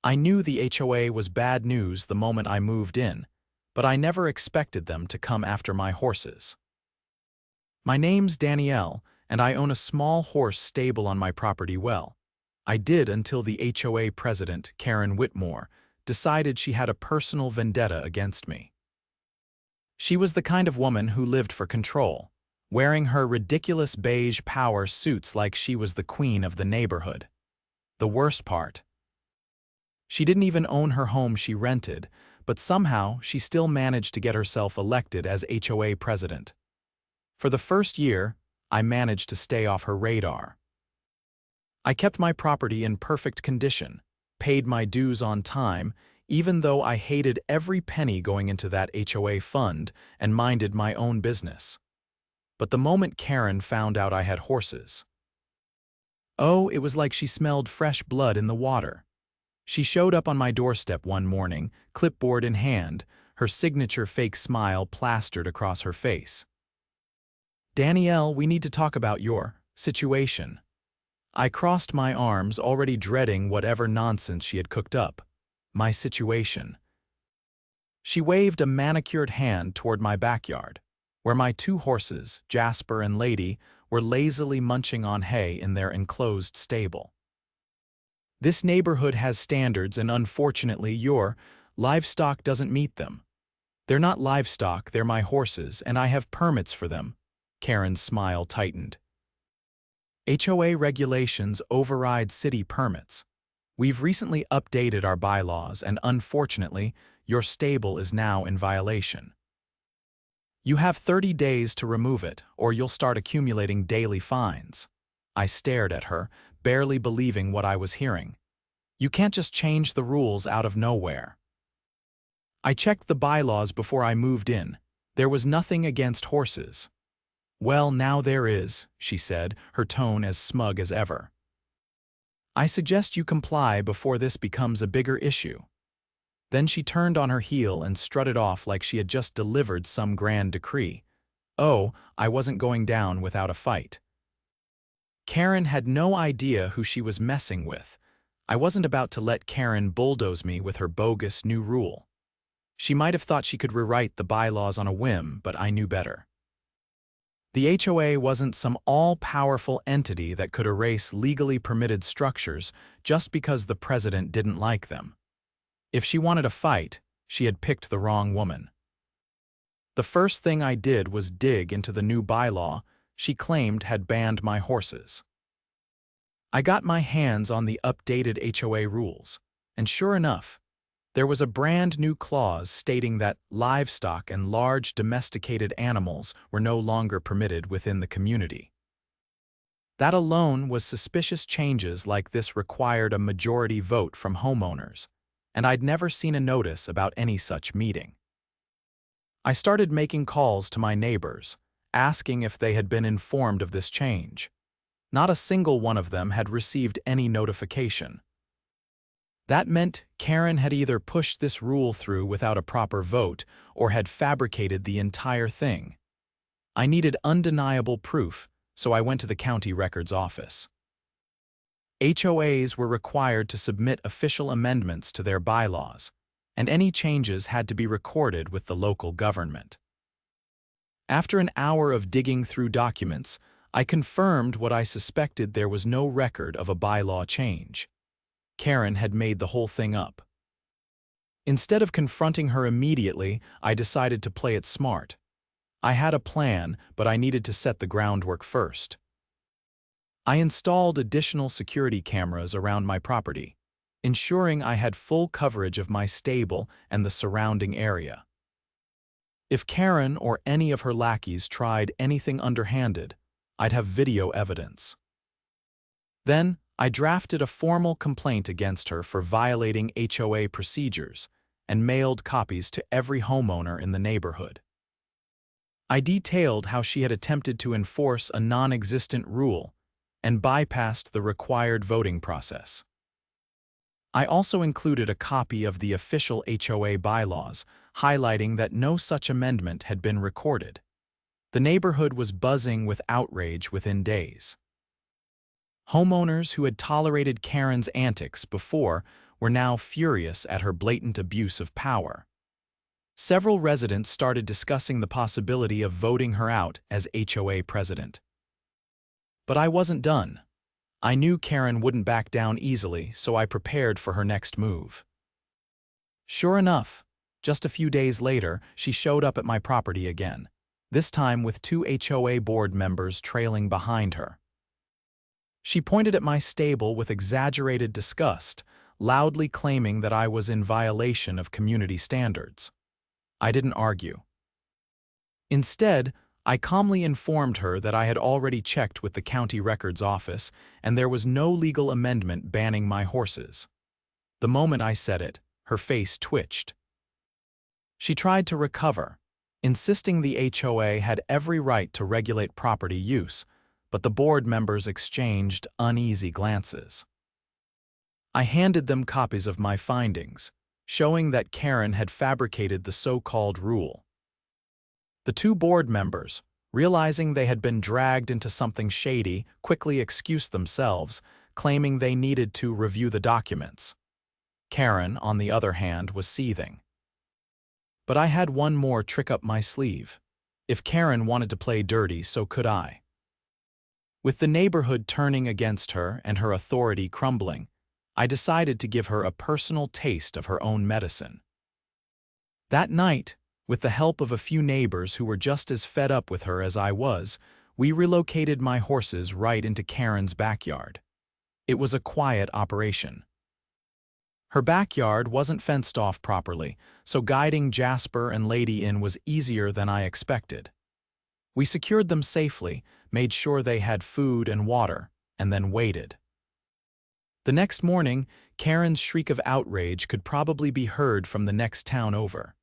I knew the HOA was bad news the moment I moved in, but I never expected them to come after my horses. My name's Danielle, and I own a small horse stable on my property. Well, I did until the HOA president, Karren decided she had a personal vendetta against me. She was the kind of woman who lived for control, wearing her ridiculous beige power suits like she was the queen of the neighborhood. The worst part, she didn't even own her home she rented, but somehow she still managed to get herself elected as HOA president. For the first year, I managed to stay off her radar. I kept my property in perfect condition, paid my dues on time, even though I hated every penny going into that HOA fund and minded my own business. But the moment Karren found out I had horses, oh, it was like she smelled fresh blood in the water. She showed up on my doorstep one morning, clipboard in hand, her signature fake smile plastered across her face. "Danielle, we need to talk about your situation." I crossed my arms, already dreading whatever nonsense she had cooked up. My situation. She waved a manicured hand toward my backyard, where my two horses, Jasper and Lady, were lazily munching on hay in their enclosed stable. "This neighborhood has standards, and unfortunately your livestock doesn't meet them." "They're not livestock, they're my horses, and I have permits for them." Karren's smile tightened. "HOA regulations override city permits. We've recently updated our bylaws, and unfortunately, your stable is now in violation. You have 30 days to remove it, or you'll start accumulating daily fines." I stared at her, barely believing what I was hearing. "You can't just change the rules out of nowhere." I checked the bylaws before I moved in. There was nothing against horses. "Well, now there is," she said, her tone as smug as ever. "I suggest you comply before this becomes a bigger issue." Then she turned on her heel and strutted off like she had just delivered some grand decree. Oh, I wasn't going down without a fight. Karren had no idea who she was messing with. I wasn't about to let Karren bulldoze me with her bogus new rule. She might have thought she could rewrite the bylaws on a whim, but I knew better. The HOA wasn't some all-powerful entity that could erase legally permitted structures just because the president didn't like them. If she wanted a fight, she had picked the wrong woman. The first thing I did was dig into the new bylaw she claimed had banned my horses. I got my hands on the updated HOA rules, and sure enough, there was a brand new clause stating that livestock and large domesticated animals were no longer permitted within the community. That alone was suspicious. Changes like this required a majority vote from homeowners, and I'd never seen a notice about any such meeting. I started making calls to my neighbors, asking if they had been informed of this change. Not a single one of them had received any notification. That meant Karren had either pushed this rule through without a proper vote or had fabricated the entire thing. I needed undeniable proof, so I went to the county records office. HOAs were required to submit official amendments to their bylaws, and any changes had to be recorded with the local government. After an hour of digging through documents, I confirmed what I suspected: there was no record of a bylaw change. Karren had made the whole thing up. Instead of confronting her immediately, I decided to play it smart. I had a plan, but I needed to set the groundwork first. I installed additional security cameras around my property, ensuring I had full coverage of my stable and the surrounding area. If Karren or any of her lackeys tried anything underhanded, I'd have video evidence. Then, I drafted a formal complaint against her for violating HOA procedures and mailed copies to every homeowner in the neighborhood. I detailed how she had attempted to enforce a non-existent rule and bypassed the required voting process. I also included a copy of the official HOA bylaws, highlighting that no such amendment had been recorded. The neighborhood was buzzing with outrage within days. Homeowners who had tolerated Karren's antics before were now furious at her blatant abuse of power. Several residents started discussing the possibility of voting her out as HOA president. But I wasn't done. I knew Karren wouldn't back down easily, so I prepared for her next move. Sure enough, just a few days later, she showed up at my property again, this time with 2 HOA board members trailing behind her. She pointed at my stable with exaggerated disgust, loudly claiming that I was in violation of community standards. I didn't argue. Instead, I calmly informed her that I had already checked with the county records office and there was no legal amendment banning my horses. The moment I said it, her face twitched. She tried to recover, insisting the HOA had every right to regulate property use, but the board members exchanged uneasy glances. I handed them copies of my findings, showing that Karren had fabricated the so-called rule. The 2 board members, realizing they had been dragged into something shady, quickly excused themselves, claiming they needed to review the documents. Karren, on the other hand, was seething. But I had one more trick up my sleeve. If Karren wanted to play dirty, so could I. With the neighborhood turning against her and her authority crumbling, I decided to give her a personal taste of her own medicine. That night, with the help of a few neighbors who were just as fed up with her as I was, we relocated my horses right into Karren's backyard. It was a quiet operation. Her backyard wasn't fenced off properly, so guiding Jasper and Lady in was easier than I expected. We secured them safely, made sure they had food and water, and then waited. The next morning, Karren's shriek of outrage could probably be heard from the next town over.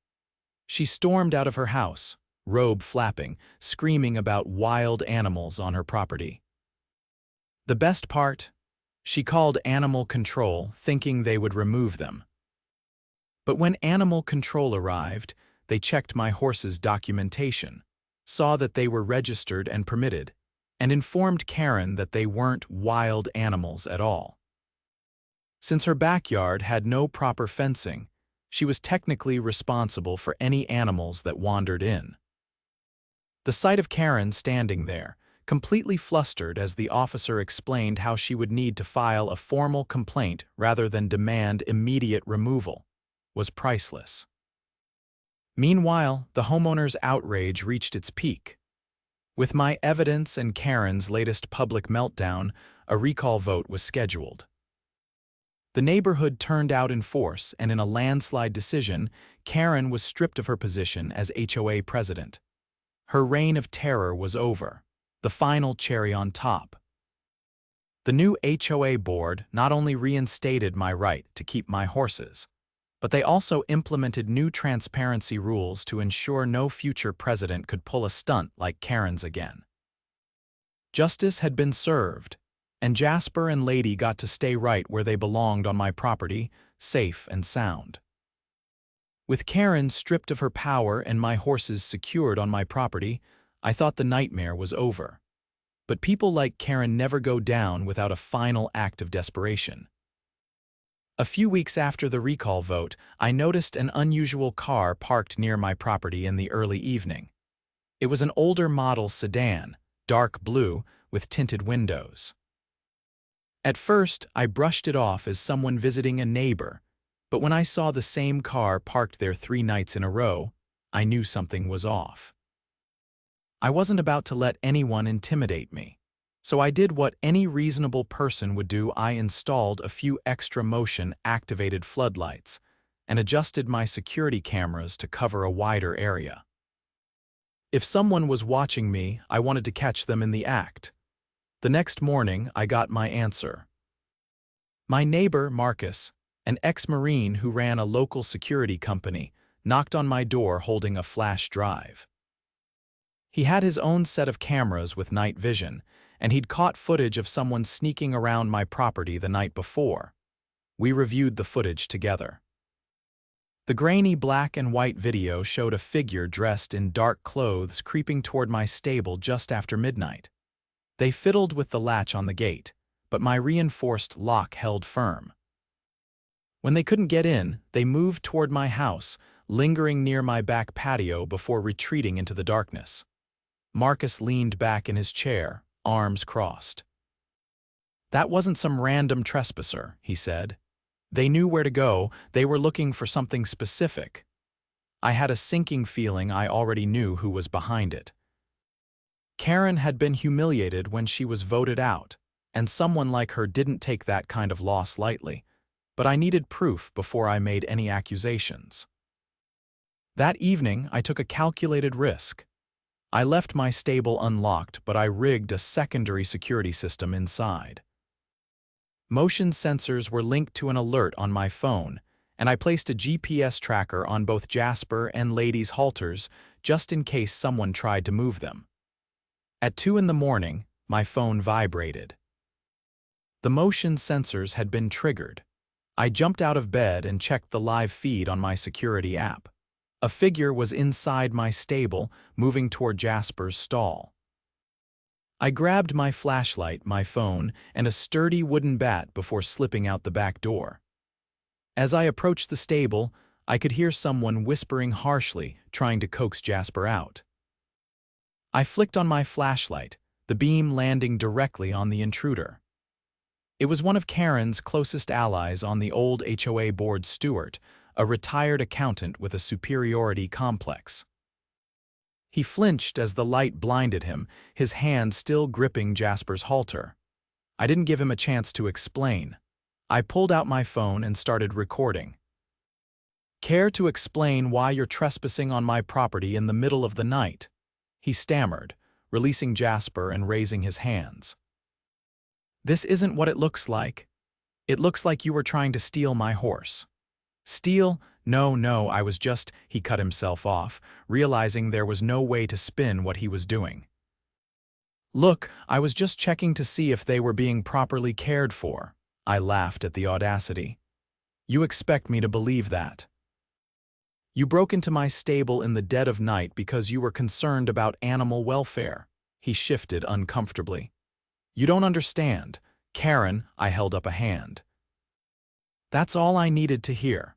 She stormed out of her house, robe flapping, screaming about wild animals on her property. The best part? She called animal control, thinking they would remove them. But when animal control arrived, they checked my horses' documentation, saw that they were registered and permitted, and informed Karren that they weren't wild animals at all. Since her backyard had no proper fencing, she was technically responsible for any animals that wandered in. The sight of Karren standing there, completely flustered as the officer explained how she would need to file a formal complaint rather than demand immediate removal, was priceless. Meanwhile, the homeowner's outrage reached its peak. With my evidence and Karren's latest public meltdown, a recall vote was scheduled. The neighborhood turned out in force, and in a landslide decision, Karren was stripped of her position as HOA president. Her reign of terror was over, the final cherry on top. The new HOA board not only reinstated my right to keep my horses, but they also implemented new transparency rules to ensure no future president could pull a stunt like Karren's again. Justice had been served, and Jasper and Lady got to stay right where they belonged on my property, safe and sound. With Karren stripped of her power and my horses secured on my property, I thought the nightmare was over. But people like Karren never go down without a final act of desperation. A few weeks after the recall vote, I noticed an unusual car parked near my property in the early evening. It was an older model sedan, dark blue, with tinted windows. At first, I brushed it off as someone visiting a neighbor, but when I saw the same car parked there 3 nights in a row, I knew something was off. I wasn't about to let anyone intimidate me, so I did what any reasonable person would do. I installed a few extra motion-activated floodlights and adjusted my security cameras to cover a wider area. If someone was watching me, I wanted to catch them in the act. The next morning, I got my answer. My neighbor, Marcus, an ex-Marine who ran a local security company, knocked on my door holding a flash drive. He had his own set of cameras with night vision, and he'd caught footage of someone sneaking around my property the night before. We reviewed the footage together. The grainy black and white video showed a figure dressed in dark clothes creeping toward my stable just after midnight. They fiddled with the latch on the gate, but my reinforced lock held firm. When they couldn't get in, they moved toward my house, lingering near my back patio before retreating into the darkness. Marcus leaned back in his chair, arms crossed. "That wasn't some random trespasser," he said. "They knew where to go, they were looking for something specific." I had a sinking feeling I already knew who was behind it. Karren had been humiliated when she was voted out, and someone like her didn't take that kind of loss lightly, but I needed proof before I made any accusations. That evening, I took a calculated risk. I left my stable unlocked, but I rigged a secondary security system inside. Motion sensors were linked to an alert on my phone, and I placed a GPS tracker on both Jasper and Lady's halters just in case someone tried to move them. At 2 in the morning, my phone vibrated. The motion sensors had been triggered. I jumped out of bed and checked the live feed on my security app. A figure was inside my stable, moving toward Jasper's stall. I grabbed my flashlight, my phone, and a sturdy wooden bat before slipping out the back door. As I approached the stable, I could hear someone whispering harshly, trying to coax Jasper out. I flicked on my flashlight, the beam landing directly on the intruder. It was one of Karren's closest allies on the old HOA board, Stuart, a retired accountant with a superiority complex. He flinched as the light blinded him, his hand still gripping Jasper's halter. I didn't give him a chance to explain. I pulled out my phone and started recording. "Care to explain why you're trespassing on my property in the middle of the night?" He stammered, releasing Jasper and raising his hands. "This isn't what it looks like. It looks like you were trying to steal my horse." "Steal? No, I was just—" He cut himself off, realizing there was no way to spin what he was doing. "Look, I was just checking to see if they were being properly cared for." I laughed at the audacity. "You expect me to believe that? You broke into my stable in the dead of night because you were concerned about animal welfare." He shifted uncomfortably. "You don't understand. Karren," I held up a hand. "That's all I needed to hear."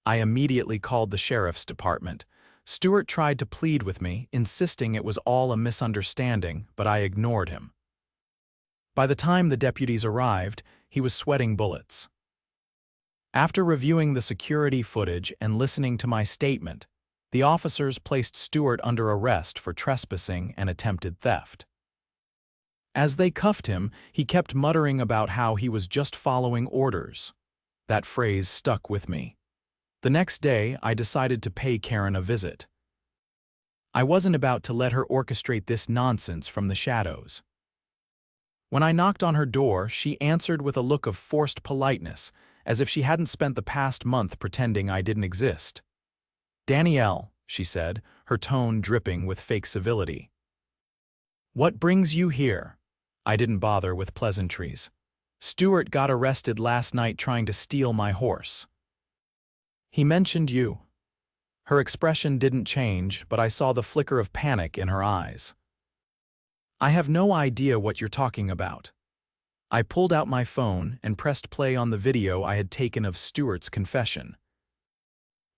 I immediately called the sheriff's department. Stuart tried to plead with me, insisting it was all a misunderstanding, but I ignored him. By the time the deputies arrived, he was sweating bullets. After reviewing the security footage and listening to my statement, the officers placed Stuart under arrest for trespassing and attempted theft. As they cuffed him, he kept muttering about how he was just following orders. That phrase stuck with me. The next day, I decided to pay Karren a visit. I wasn't about to let her orchestrate this nonsense from the shadows. When I knocked on her door, she answered with a look of forced politeness, as if she hadn't spent the past month pretending I didn't exist. "Danielle," she said, her tone dripping with fake civility. "What brings you here?" I didn't bother with pleasantries. "Stuart got arrested last night trying to steal my horse." "He mentioned you." Her expression didn't change, but I saw the flicker of panic in her eyes. "I have no idea what you're talking about." I pulled out my phone and pressed play on the video I had taken of Stuart's confession.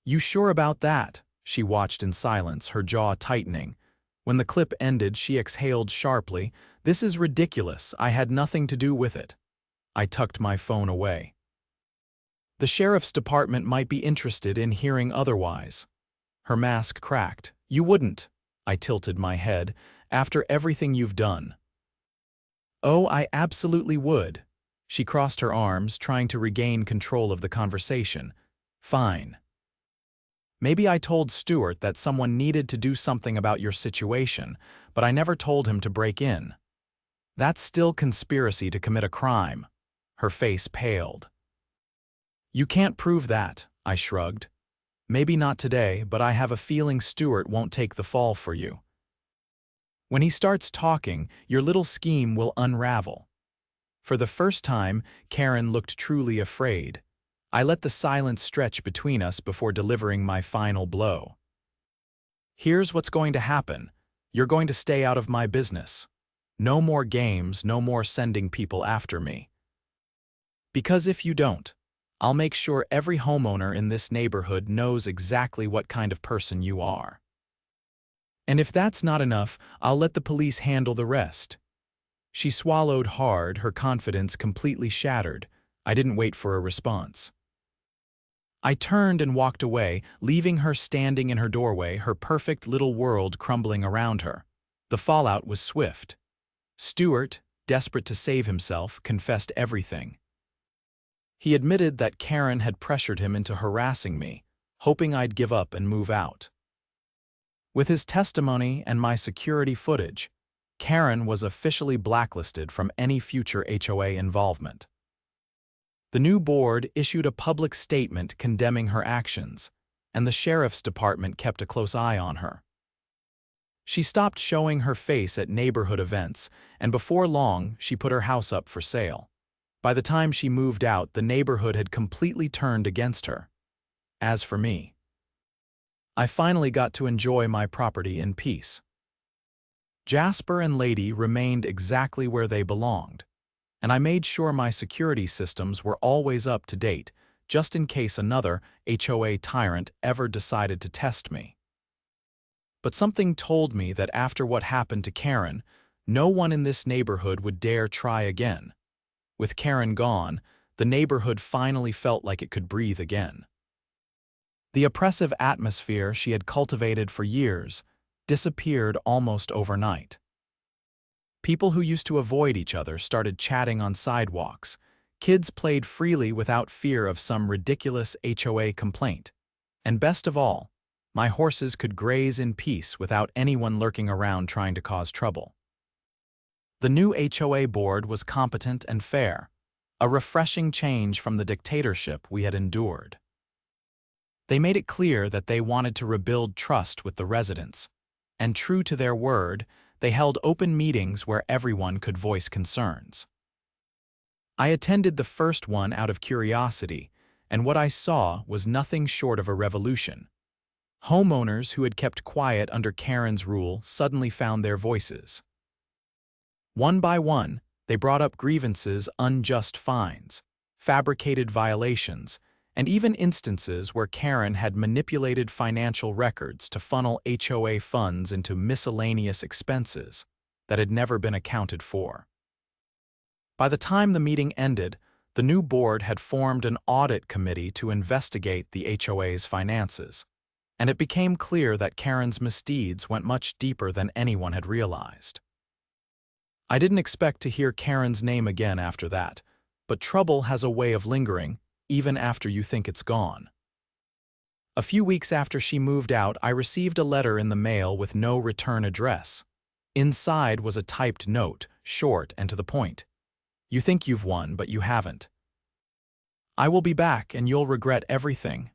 "You sure about that?" She watched in silence, her jaw tightening. When the clip ended, she exhaled sharply. "This is ridiculous. I had nothing to do with it." I tucked my phone away. "The sheriff's department might be interested in hearing otherwise." Her mask cracked. "You wouldn't." I tilted my head. "After everything you've done." "Oh, I absolutely would." She crossed her arms, trying to regain control of the conversation. "Fine. Maybe I told Stuart that someone needed to do something about your situation, but I never told him to break in. That's still conspiracy to commit a crime." Her face paled. "You can't prove that," I shrugged. "Maybe not today, but I have a feeling Stuart won't take the fall for you. When he starts talking, your little scheme will unravel." For the first time, Karren looked truly afraid. I let the silence stretch between us before delivering my final blow. "Here's what's going to happen. You're going to stay out of my business. No more games, no more sending people after me. Because if you don't, I'll make sure every homeowner in this neighborhood knows exactly what kind of person you are. And if that's not enough, I'll let the police handle the rest." She swallowed hard, her confidence completely shattered. I didn't wait for a response. I turned and walked away, leaving her standing in her doorway, her perfect little world crumbling around her. The fallout was swift. Stuart, desperate to save himself, confessed everything. He admitted that Karren had pressured him into harassing me, hoping I'd give up and move out. With his testimony and my security footage, Karren was officially blacklisted from any future HOA involvement. The new board issued a public statement condemning her actions, and the sheriff's department kept a close eye on her. She stopped showing her face at neighborhood events, and before long, she put her house up for sale. By the time she moved out, the neighborhood had completely turned against her. As for me, I finally got to enjoy my property in peace. Jasper and Lady remained exactly where they belonged, and I made sure my security systems were always up to date, just in case another HOA tyrant ever decided to test me. But something told me that after what happened to Karren, no one in this neighborhood would dare try again. With Karren gone, the neighborhood finally felt like it could breathe again. The oppressive atmosphere she had cultivated for years disappeared almost overnight. People who used to avoid each other started chatting on sidewalks. Kids played freely without fear of some ridiculous HOA complaint. And best of all, my horses could graze in peace without anyone lurking around trying to cause trouble. The new HOA board was competent and fair, a refreshing change from the dictatorship we had endured. They made it clear that they wanted to rebuild trust with the residents, and true to their word, they held open meetings where everyone could voice concerns. I attended the first one out of curiosity, and what I saw was nothing short of a revolution. Homeowners who had kept quiet under Karren's rule suddenly found their voices. One by one, they brought up grievances, unjust fines, fabricated violations, and even instances where Karren had manipulated financial records to funnel HOA funds into miscellaneous expenses that had never been accounted for. By the time the meeting ended, the new board had formed an audit committee to investigate the HOA's finances, and it became clear that Karren's misdeeds went much deeper than anyone had realized. I didn't expect to hear Karren's name again after that, but trouble has a way of lingering, even after you think it's gone. A few weeks after she moved out, I received a letter in the mail with no return address. Inside was a typed note, short and to the point. "You think you've won, but you haven't. I will be back and you'll regret everything."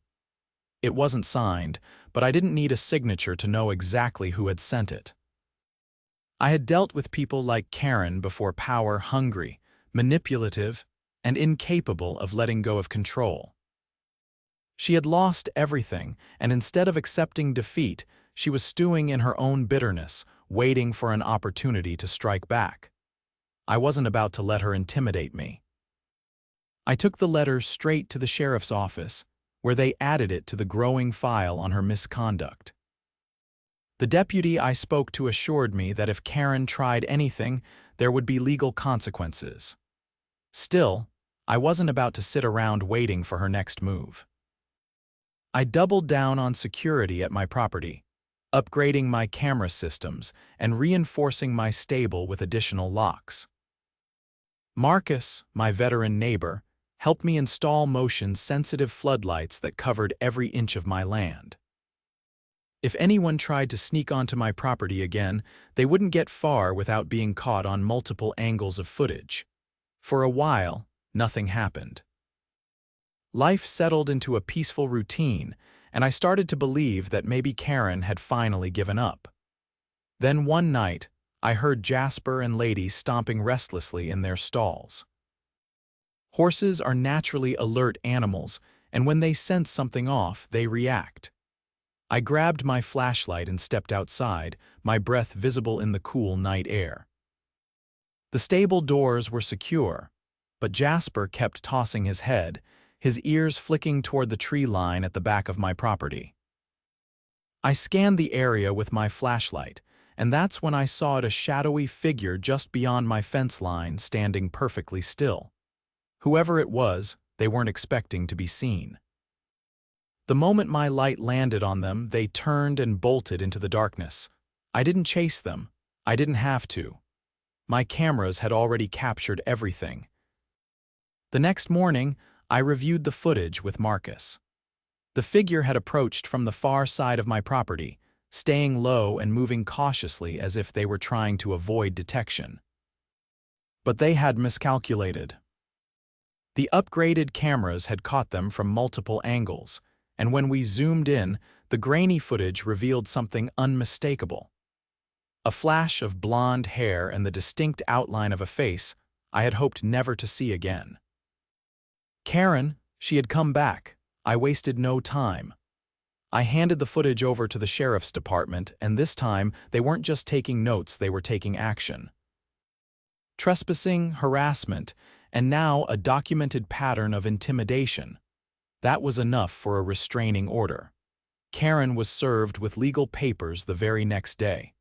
It wasn't signed, but I didn't need a signature to know exactly who had sent it. I had dealt with people like Karren before, power-hungry, manipulative, and incapable of letting go of control. She had lost everything, and instead of accepting defeat, she was stewing in her own bitterness, waiting for an opportunity to strike back. I wasn't about to let her intimidate me. I took the letter straight to the sheriff's office, where they added it to the growing file on her misconduct. The deputy I spoke to assured me that if Karren tried anything, there would be legal consequences. Still, I wasn't about to sit around waiting for her next move. I doubled down on security at my property, upgrading my camera systems and reinforcing my stable with additional locks. Marcus, my veteran neighbor, helped me install motion-sensitive floodlights that covered every inch of my land. If anyone tried to sneak onto my property again, they wouldn't get far without being caught on multiple angles of footage. For a while, nothing happened. Life settled into a peaceful routine, and I started to believe that maybe Karren had finally given up. Then one night, I heard Jasper and Lady stomping restlessly in their stalls. Horses are naturally alert animals, and when they sense something off, they react. I grabbed my flashlight and stepped outside, my breath visible in the cool night air. The stable doors were secure, but Jasper kept tossing his head, his ears flicking toward the tree line at the back of my property. I scanned the area with my flashlight, and that's when I saw a shadowy figure just beyond my fence line standing perfectly still. Whoever it was, they weren't expecting to be seen. The moment my light landed on them, they turned and bolted into the darkness. I didn't chase them. I didn't have to. My cameras had already captured everything. The next morning, I reviewed the footage with Marcus. The figure had approached from the far side of my property, staying low and moving cautiously as if they were trying to avoid detection. But they had miscalculated. The upgraded cameras had caught them from multiple angles, and when we zoomed in, the grainy footage revealed something unmistakable. A flash of blonde hair and the distinct outline of a face I had hoped never to see again. Karren, she had come back. I wasted no time. I handed the footage over to the sheriff's department, and this time they weren't just taking notes, they were taking action. Trespassing, harassment, and now a documented pattern of intimidation. That was enough for a restraining order. Karren was served with legal papers the very next day.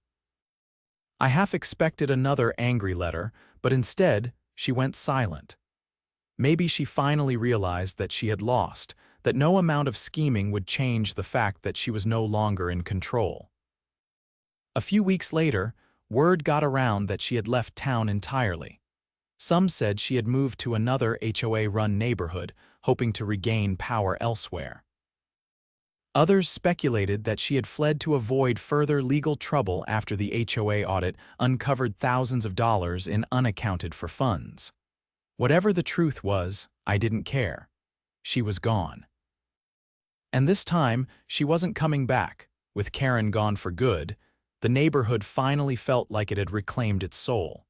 I half expected another angry letter, but instead, she went silent. Maybe she finally realized that she had lost, that no amount of scheming would change the fact that she was no longer in control. A few weeks later, word got around that she had left town entirely. Some said she had moved to another HOA-run neighborhood, hoping to regain power elsewhere. Others speculated that she had fled to avoid further legal trouble after the HOA audit uncovered thousands of dollars in unaccounted-for funds. Whatever the truth was, I didn't care. She was gone. And this time, she wasn't coming back. With Karren gone for good, the neighborhood finally felt like it had reclaimed its soul.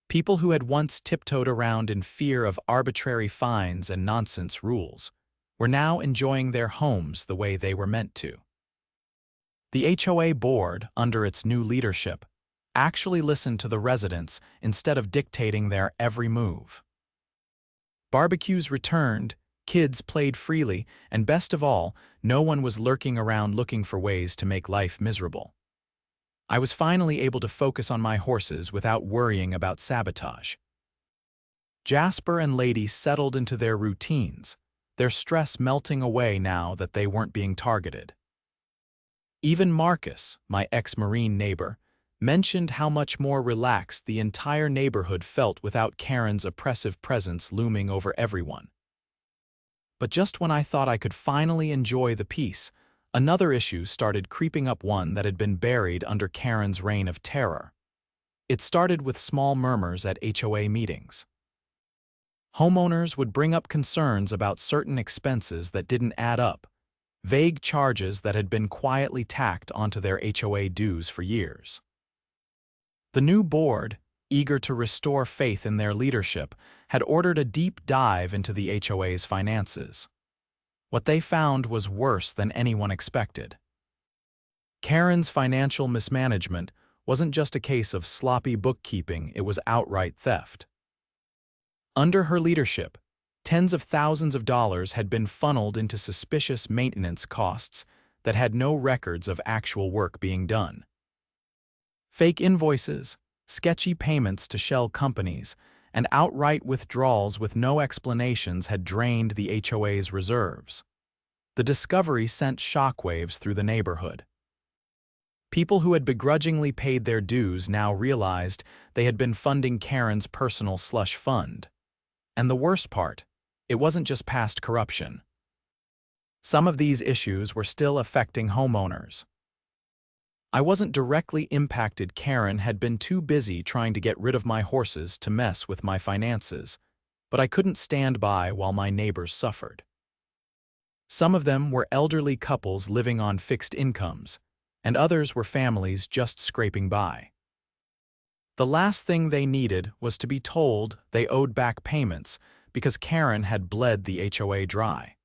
People who had once tiptoed around in fear of arbitrary fines and nonsense rules were now enjoying their homes the way they were meant to. The HOA board, under its new leadership, actually listened to the residents instead of dictating their every move. Barbecues returned, kids played freely, and best of all, no one was lurking around looking for ways to make life miserable. I was finally able to focus on my horses without worrying about sabotage. Jasper and Lady settled into their routines, their stress melting away now that they weren't being targeted. Even Marcus, my ex-Marine neighbor, mentioned how much more relaxed the entire neighborhood felt without Karren's oppressive presence looming over everyone. But just when I thought I could finally enjoy the peace, another issue started creeping up, one that had been buried under Karren's reign of terror. It started with small murmurs at HOA meetings. Homeowners would bring up concerns about certain expenses that didn't add up, vague charges that had been quietly tacked onto their HOA dues for years. The new board, eager to restore faith in their leadership, had ordered a deep dive into the HOA's finances. What they found was worse than anyone expected. Karren's financial mismanagement wasn't just a case of sloppy bookkeeping, it was outright theft. Under her leadership, tens of thousands of dollars had been funneled into suspicious maintenance costs that had no records of actual work being done. Fake invoices, sketchy payments to shell companies, and outright withdrawals with no explanations had drained the HOA's reserves. The discovery sent shockwaves through the neighborhood. People who had begrudgingly paid their dues now realized they had been funding Karren's personal slush fund. And the worst part, it wasn't just past corruption. Some of these issues were still affecting homeowners. I wasn't directly impacted. Karren had been too busy trying to get rid of my horses to mess with my finances, but I couldn't stand by while my neighbors suffered. Some of them were elderly couples living on fixed incomes, and others were families just scraping by. The last thing they needed was to be told they owed back payments because Karren had bled the HOA dry.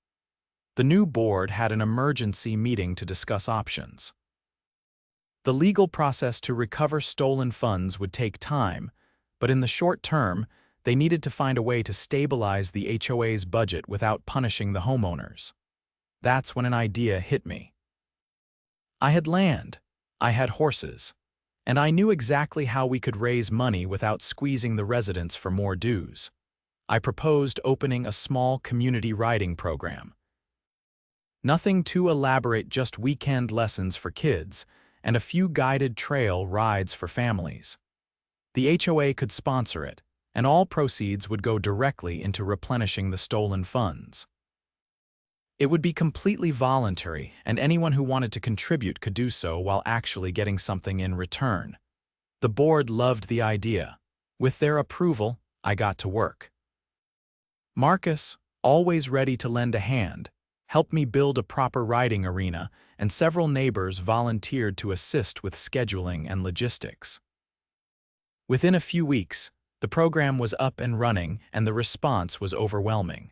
The new board had an emergency meeting to discuss options. The legal process to recover stolen funds would take time, but in the short term, they needed to find a way to stabilize the HOA's budget without punishing the homeowners. That's when an idea hit me. I had land, I had horses, and I knew exactly how we could raise money without squeezing the residents for more dues. I proposed opening a small community riding program. Nothing too elaborate, just weekend lessons for kids and a few guided trail rides for families. The HOA could sponsor it, and all proceeds would go directly into replenishing the stolen funds. It would be completely voluntary, and anyone who wanted to contribute could do so while actually getting something in return. The board loved the idea. With their approval, I got to work. Marcus, always ready to lend a hand, helped me build a proper riding arena, and several neighbors volunteered to assist with scheduling and logistics. Within a few weeks, the program was up and running, and the response was overwhelming.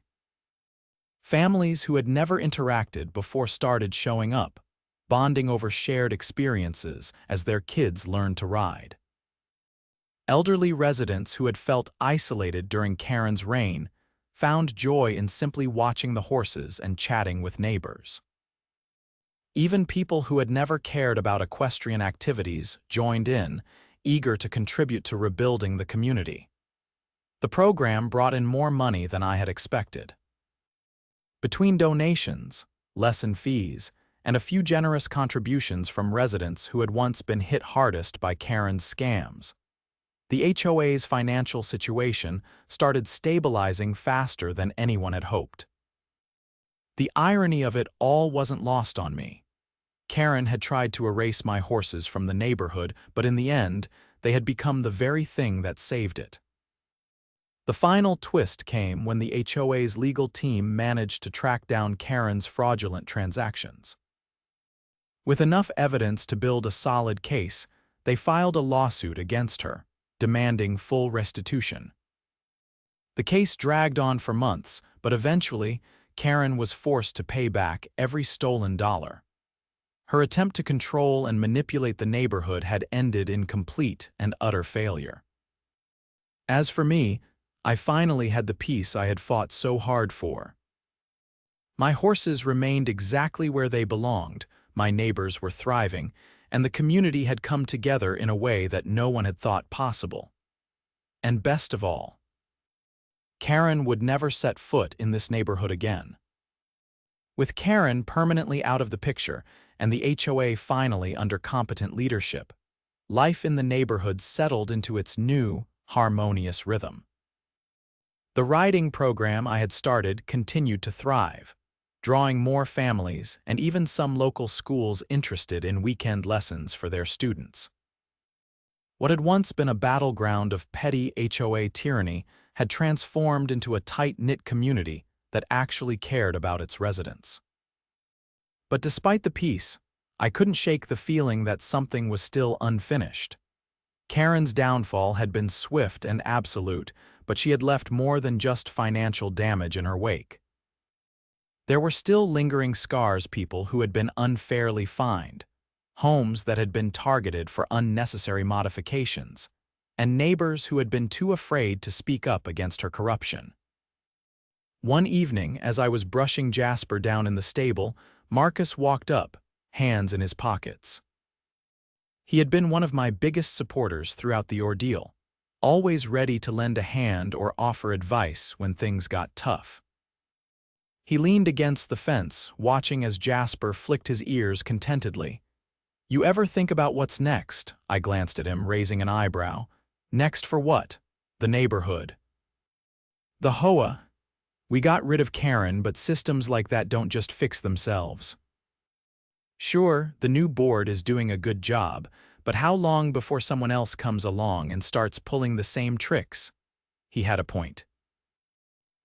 Families who had never interacted before started showing up, bonding over shared experiences as their kids learned to ride. Elderly residents who had felt isolated during Karren's reign found joy in simply watching the horses and chatting with neighbors. Even people who had never cared about equestrian activities joined in, eager to contribute to rebuilding the community. The program brought in more money than I had expected. Between donations, lesson fees, and a few generous contributions from residents who had once been hit hardest by Karren's scams, the HOA's financial situation started stabilizing faster than anyone had hoped. The irony of it all wasn't lost on me. Karren had tried to erase my horses from the neighborhood, but in the end, they had become the very thing that saved it. The final twist came when the HOA's legal team managed to track down Karren's fraudulent transactions. With enough evidence to build a solid case, they filed a lawsuit against her, demanding full restitution. The case dragged on for months, but eventually, Karren was forced to pay back every stolen dollar. Her attempt to control and manipulate the neighborhood had ended in complete and utter failure. As for me, I finally had the peace I had fought so hard for. My horses remained exactly where they belonged, my neighbors were thriving, and the community had come together in a way that no one had thought possible. And best of all, Karren would never set foot in this neighborhood again. With Karren permanently out of the picture and the HOA finally under competent leadership, life in the neighborhood settled into its new, harmonious rhythm. The riding program I had started continued to thrive, drawing more families and even some local schools interested in weekend lessons for their students. What had once been a battleground of petty HOA tyranny had transformed into a tight-knit community that actually cared about its residents. But despite the peace, I couldn't shake the feeling that something was still unfinished. Karren's downfall had been swift and absolute, but she had left more than just financial damage in her wake. There were still lingering scars, people who had been unfairly fined, homes that had been targeted for unnecessary modifications, and neighbors who had been too afraid to speak up against her corruption. One evening, as I was brushing Jasper down in the stable, Marcus walked up, hands in his pockets. He had been one of my biggest supporters throughout the ordeal, always ready to lend a hand or offer advice when things got tough. He leaned against the fence, watching as Jasper flicked his ears contentedly. "You ever think about what's next?" I glanced at him, raising an eyebrow. "Next for what?" "The neighborhood." "The HOA. We got rid of Karren, but systems like that don't just fix themselves." "Sure, the new board is doing a good job, but how long before someone else comes along and starts pulling the same tricks?" He had a point.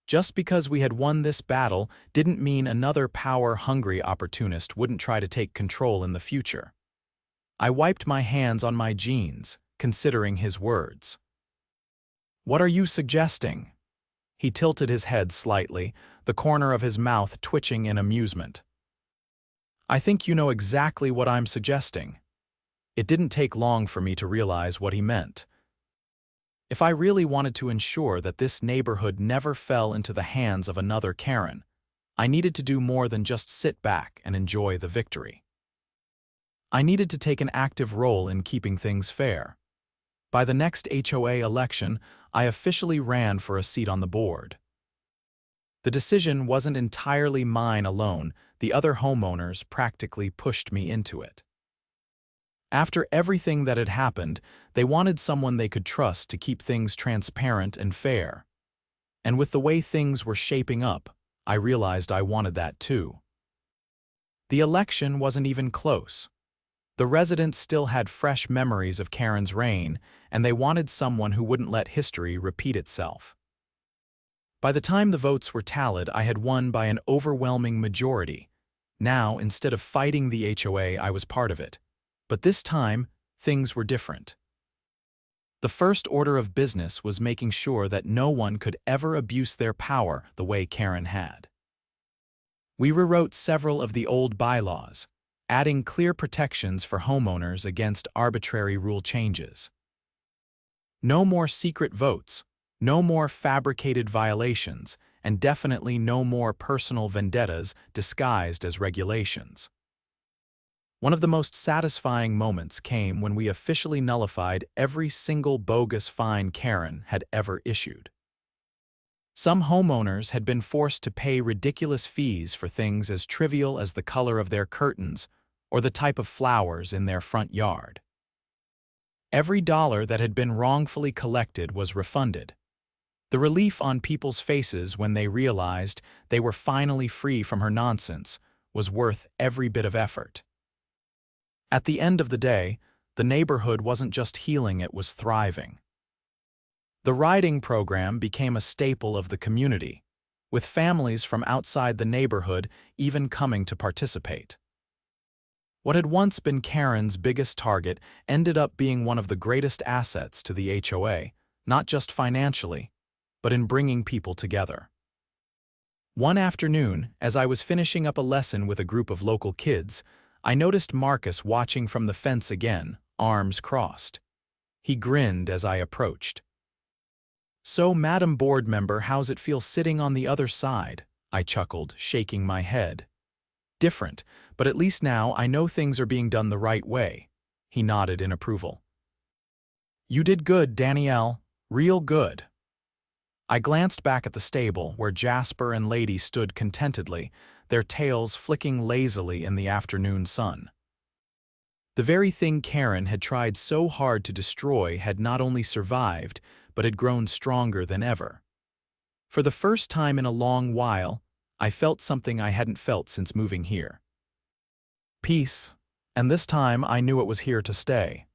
Just because we had won this battle didn't mean another power-hungry opportunist wouldn't try to take control in the future. I wiped my hands on my jeans, considering his words. "What are you suggesting?" He tilted his head slightly, the corner of his mouth twitching in amusement. "I think you know exactly what I'm suggesting." It didn't take long for me to realize what he meant. If I really wanted to ensure that this neighborhood never fell into the hands of another Karren, I needed to do more than just sit back and enjoy the victory. I needed to take an active role in keeping things fair. By the next HOA election, I officially ran for a seat on the board. The decision wasn't entirely mine alone. The other homeowners practically pushed me into it. After everything that had happened, they wanted someone they could trust to keep things transparent and fair. And with the way things were shaping up, I realized I wanted that too. The election wasn't even close. The residents still had fresh memories of Karren's reign, and they wanted someone who wouldn't let history repeat itself. By the time the votes were tallied, I had won by an overwhelming majority. Now, instead of fighting the HOA, I was part of it. But this time, things were different. The first order of business was making sure that no one could ever abuse their power the way Karren had. We rewrote several of the old bylaws, adding clear protections for homeowners against arbitrary rule changes. No more secret votes, no more fabricated violations, and definitely no more personal vendettas disguised as regulations. One of the most satisfying moments came when we officially nullified every single bogus fine Karren had ever issued. Some homeowners had been forced to pay ridiculous fees for things as trivial as the color of their curtains or the type of flowers in their front yard. Every dollar that had been wrongfully collected was refunded. The relief on people's faces when they realized they were finally free from her nonsense was worth every bit of effort. At the end of the day, the neighborhood wasn't just healing, it was thriving. The riding program became a staple of the community, with families from outside the neighborhood even coming to participate. What had once been Karren's biggest target ended up being one of the greatest assets to the HOA, not just financially, but in bringing people together. One afternoon, as I was finishing up a lesson with a group of local kids, I noticed Marcus watching from the fence again, arms crossed. He grinned as I approached. "So, Madam Board Member, how's it feel sitting on the other side?" I chuckled, shaking my head. "Different, but at least now I know things are being done the right way." He nodded in approval. "You did good, Danielle. Real good." I glanced back at the stable where Jasper and Lady stood contentedly, their tails flicking lazily in the afternoon sun. The very thing Karren had tried so hard to destroy had not only survived, but had grown stronger than ever. For the first time in a long while, I felt something I hadn't felt since moving here. Peace, and this time I knew it was here to stay.